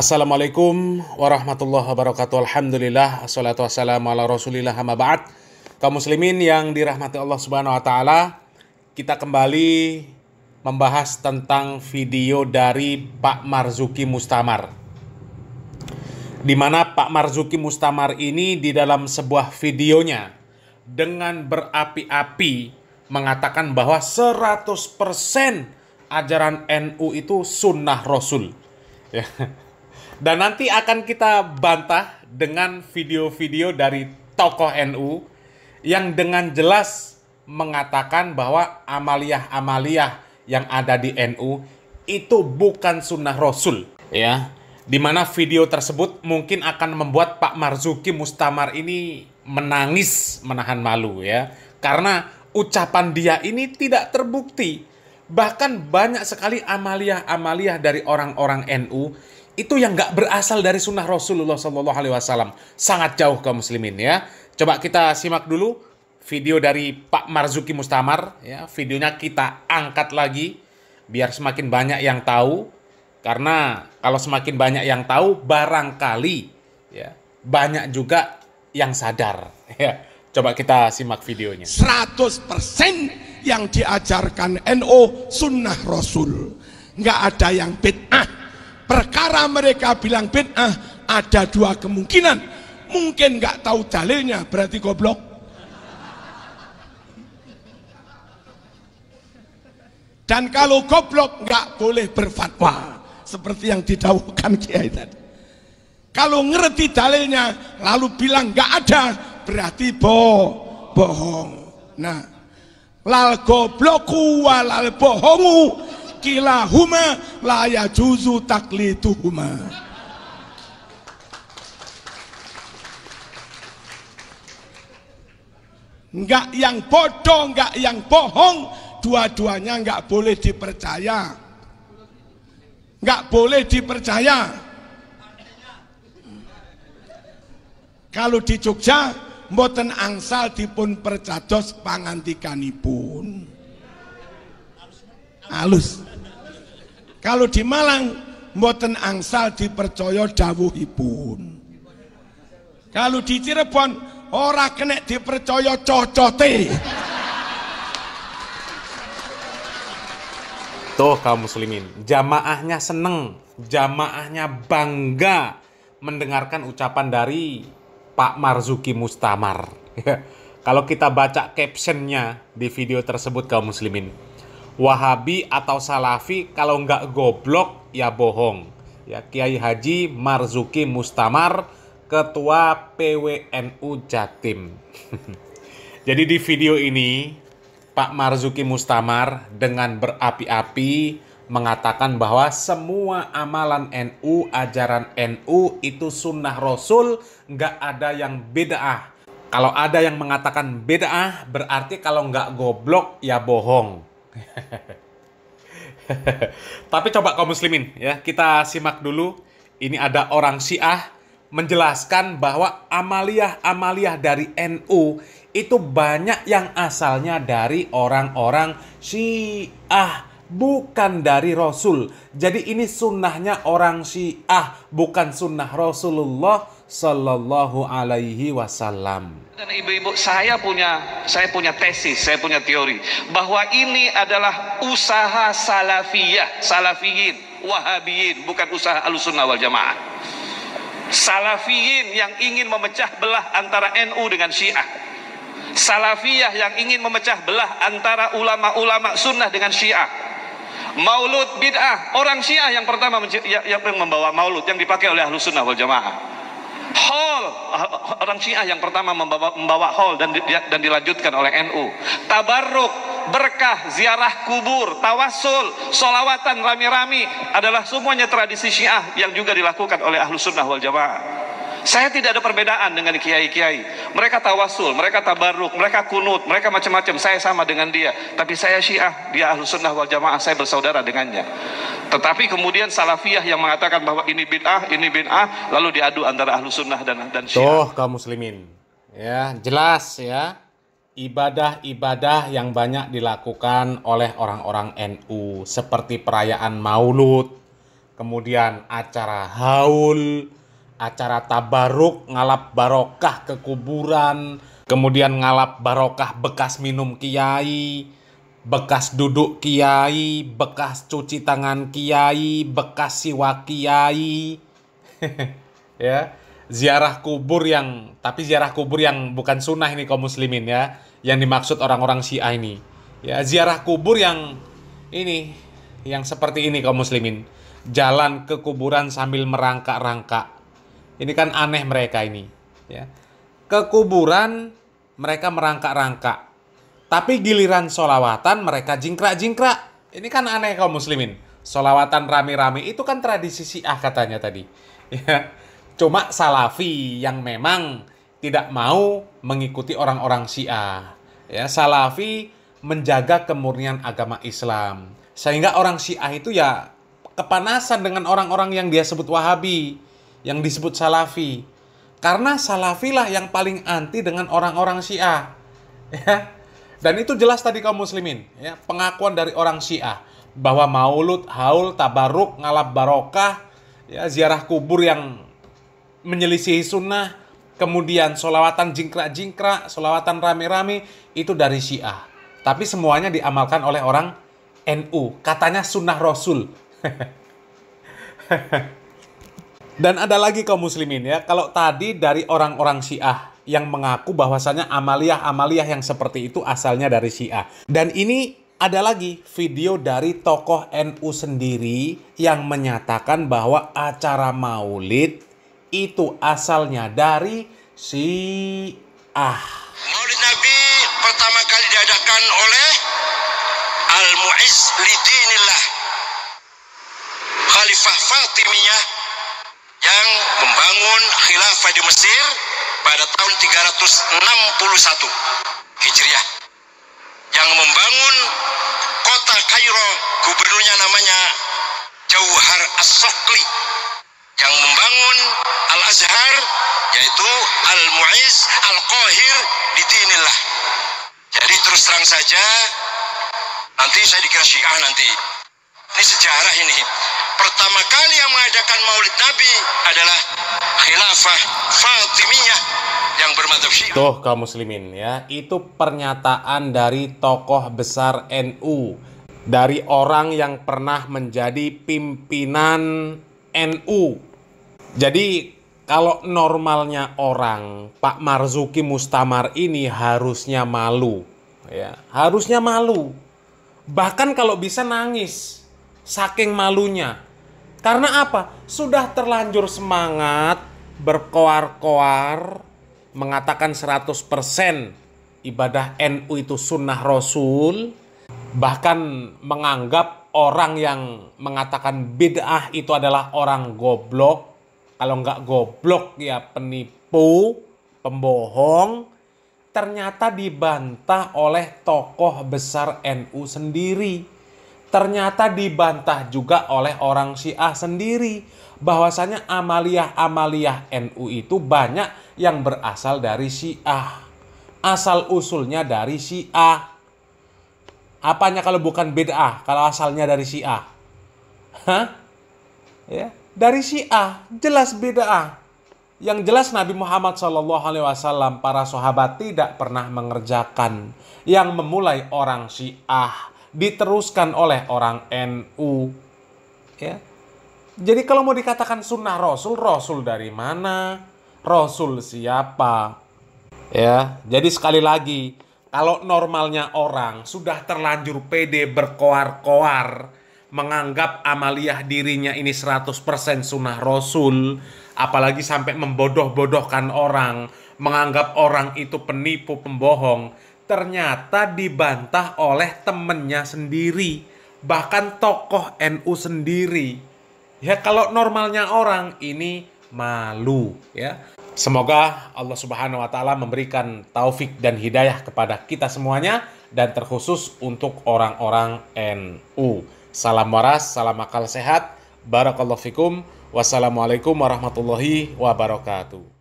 Assalamualaikum warahmatullahi wabarakatuh. Alhamdulillah, assalatu wassalamu ala rasulillah, amma ba'd. Kaum muslimin yang dirahmati Allah subhanahu wa ta'ala, kita kembali membahas tentang video dari Pak Marzuki Mustamar, di mana Pak Marzuki Mustamar ini di dalam sebuah videonya dengan berapi-api mengatakan bahwa 100% ajaran NU itu sunnah Rasul, ya. Dan nanti akan kita bantah dengan video-video dari tokoh NU yang dengan jelas mengatakan bahwa amaliyah-amaliyah yang ada di NU itu bukan sunnah Rasul, ya. Dimana video tersebut mungkin akan membuat Pak Marzuki Mustamar ini menangis menahan malu, ya. Karena ucapan dia ini tidak terbukti. Bahkan banyak sekali amaliyah-amaliyah dari orang-orang NU itu yang nggak berasal dari sunnah Rasulullah SAW. Sangat jauh kaum muslimin, ya. Coba kita simak dulu video dari Pak Marzuki Mustamar, ya. Videonya kita angkat lagi biar semakin banyak yang tahu. Karena kalau semakin banyak yang tahu, barangkali, ya, banyak juga yang sadar, ya. Coba kita simak videonya. 100% yang diajarkan NU sunnah Rasul. Nggak ada yang bid'ah. Perkara mereka bilang bid'ah, ada dua kemungkinan. Mungkin nggak tahu dalilnya, berarti goblok. Dan kalau goblok nggak boleh berfatwa, seperti yang didawuhkan Kiai tadi. Kalau ngerti dalilnya lalu bilang nggak ada, berarti bohong. Nah, lal gobloku walal bohongu kilahuma la yajuzu takliduhuma. Enggak yang bodoh, enggak yang bohong, dua-duanya enggak boleh dipercaya. Enggak boleh dipercaya. Kalau di Jogja mboten angsal dipun percados pangantikanipun. Halus. Kalau di Malang mboten angsal dipercaya dawuhipun. Kalau di Cirebon ora kena dipercaya cocote. Tuh kaum muslimin, jamaahnya seneng, jamaahnya bangga mendengarkan ucapan dari Pak Marzuki Mustamar. Kalau kita baca captionnya di video tersebut kaum muslimin, Wahabi atau Salafi kalau nggak goblok ya bohong. Ya, Kiai Haji Marzuki Mustamar, Ketua PWNU Jatim. Jadi di video ini Pak Marzuki Mustamar dengan berapi-api mengatakan bahwa semua amalan NU, ajaran NU itu sunnah Rasul, nggak ada yang bid'ah. Kalau ada yang mengatakan bid'ah, berarti kalau nggak goblok ya bohong. Tapi coba kaum muslimin, ya, kita simak dulu. Ini ada orang Syiah menjelaskan bahwa amaliyah-amaliyah dari NU itu banyak yang asalnya dari orang-orang Syiah, bukan dari Rasul. Jadi ini sunnahnya orang Syiah, bukan sunnah Rasulullah Sallallahu Alaihi Wasallam. Dan ibu-ibu, saya punya tesis, saya punya teori bahwa ini adalah usaha salafiyin, wahabiyin, bukan usaha Ahlussunnah wal Jamaah. Salafiyin yang ingin memecah belah antara NU dengan Syiah. Salafiyah yang ingin memecah belah antara ulama-ulama sunnah dengan Syiah. Maulud bid'ah, orang Syiah yang pertama yang membawa maulud yang dipakai oleh Ahlussunnah wal Jamaah. Haul, orang Syiah yang pertama membawa haul dan dilanjutkan oleh NU. Tabarruk, berkah, ziarah kubur, tawassul, solawatan rami-rami adalah semuanya tradisi Syiah yang juga dilakukan oleh Ahlussunnah wal Jamaah. Saya tidak ada perbedaan dengan kiai-kiai. Mereka tawassul, mereka tabarruk, mereka kunut, mereka macam-macam. Saya sama dengan dia. Tapi saya Syiah, dia Ahlussunnah wal Jamaah, saya bersaudara dengannya. Tetapi kemudian Salafiyah yang mengatakan bahwa ini bid'ah, lalu diadu antara Ahlussunnah dan Syiah. Tuh kaum muslimin, ya, jelas, ya. Ibadah-ibadah yang banyak dilakukan oleh orang-orang NU seperti perayaan Maulud, kemudian acara haul, acara tabaruk, ngalap barokah ke kuburan, kemudian ngalap barokah bekas minum kiai, bekas duduk kiai, bekas cuci tangan kiai, bekas siwak kiai. Ya, ziarah kubur tapi ziarah kubur yang bukan sunnah ini kaum muslimin ya, yang dimaksud orang-orang Syiah ini. Ya, ziarah kubur yang seperti ini kaum muslimin. Jalan ke kuburan sambil merangkak-rangkak. Ini kan aneh mereka ini, ya. Ke kuburan mereka merangkak-rangkak, tapi giliran sholawatan mereka jingkrak-jingkrak. Ini kan aneh kaum muslimin. Sholawatan rame-rame itu kan tradisi Syiah katanya tadi. Ya. Cuma Salafi yang memang tidak mau mengikuti orang-orang Syiah. Ya, Salafi menjaga kemurnian agama Islam. Sehingga orang Syiah itu ya kepanasan dengan orang-orang yang dia sebut Wahabi, yang disebut Salafi. Karena Salafi lah yang paling anti dengan orang-orang Syiah. Ya. Dan itu jelas tadi kaum muslimin, ya, pengakuan dari orang Syiah bahwa maulud, haul, tabaruk, ngalap barokah, ya, ziarah kubur yang menyelisihi sunnah, kemudian sholawatan jingkrak-jingkrak, sholawatan rame-rame, itu dari Syiah. Tapi semuanya diamalkan oleh orang NU. Katanya sunnah Rasul. Dan ada lagi kaum muslimin ya, kalau tadi dari orang-orang Syiah yang mengaku bahwasanya amaliyah-amaliyah yang seperti itu asalnya dari Syiah. Dan ini ada lagi video dari tokoh NU sendiri yang menyatakan bahwa acara maulid itu asalnya dari Syiah. Maulid Nabi pertama kali diadakan oleh Al-Mu'izz Lidinillah, Khalifah Fatimiyah yang membangun khilafah di Mesir pada tahun 361 Hijriah, yang membangun kota Kairo, gubernurnya namanya Jauhar As-Sokli, yang membangun Al-Azhar yaitu Al-Mu'izz Al-Qahir Lidinillah. Jadi terus terang saja, nanti saya dikira Syiah nanti. Ini sejarah ini. Pertama kali yang mengadakan maulid Nabi adalah Khilafah Fatimiyah yang bermadzhab Syiah. Tuh kaum muslimin ya, itu pernyataan dari tokoh besar NU, dari orang yang pernah menjadi pimpinan NU. Jadi kalau normalnya orang, Pak Marzuki Mustamar ini harusnya malu, ya, harusnya malu. Bahkan kalau bisa nangis, saking malunya. Karena apa? Sudah terlanjur semangat, berkoar-koar, mengatakan 100% ibadah NU itu sunnah Rasul, bahkan menganggap orang yang mengatakan bid'ah itu adalah orang goblok. Kalau nggak goblok ya penipu, pembohong. Ternyata dibantah oleh tokoh besar NU sendiri. Ternyata dibantah juga oleh orang Syiah sendiri. Bahwasanya amaliyah-amaliyah NU itu banyak yang berasal dari Syiah. Asal usulnya dari Syiah. Apanya kalau bukan bid'ah, kalau asalnya dari Syiah? Hah? Ya, dari Syiah, jelas bid'ah. Yang jelas Nabi Muhammad SAW, para sahabat tidak pernah mengerjakan. Yang memulai orang Syiah, diteruskan oleh orang NU. Ya. Jadi kalau mau dikatakan sunnah Rasul, Rasul dari mana? Rasul siapa? Ya, jadi sekali lagi, kalau normalnya orang sudah terlanjur pede berkoar-koar, menganggap amaliyah dirinya ini 100% sunnah Rasul, apalagi sampai membodoh-bodohkan orang, menganggap orang itu penipu, pembohong, ternyata dibantah oleh temennya sendiri, bahkan tokoh NU sendiri. Ya, kalau normalnya orang ini malu, ya. Semoga Allah Subhanahu wa taala memberikan taufik dan hidayah kepada kita semuanya, dan terkhusus untuk orang-orang NU. Salam waras, salam akal sehat. Barakallahu fikum. Wassalamualaikum warahmatullahi wabarakatuh.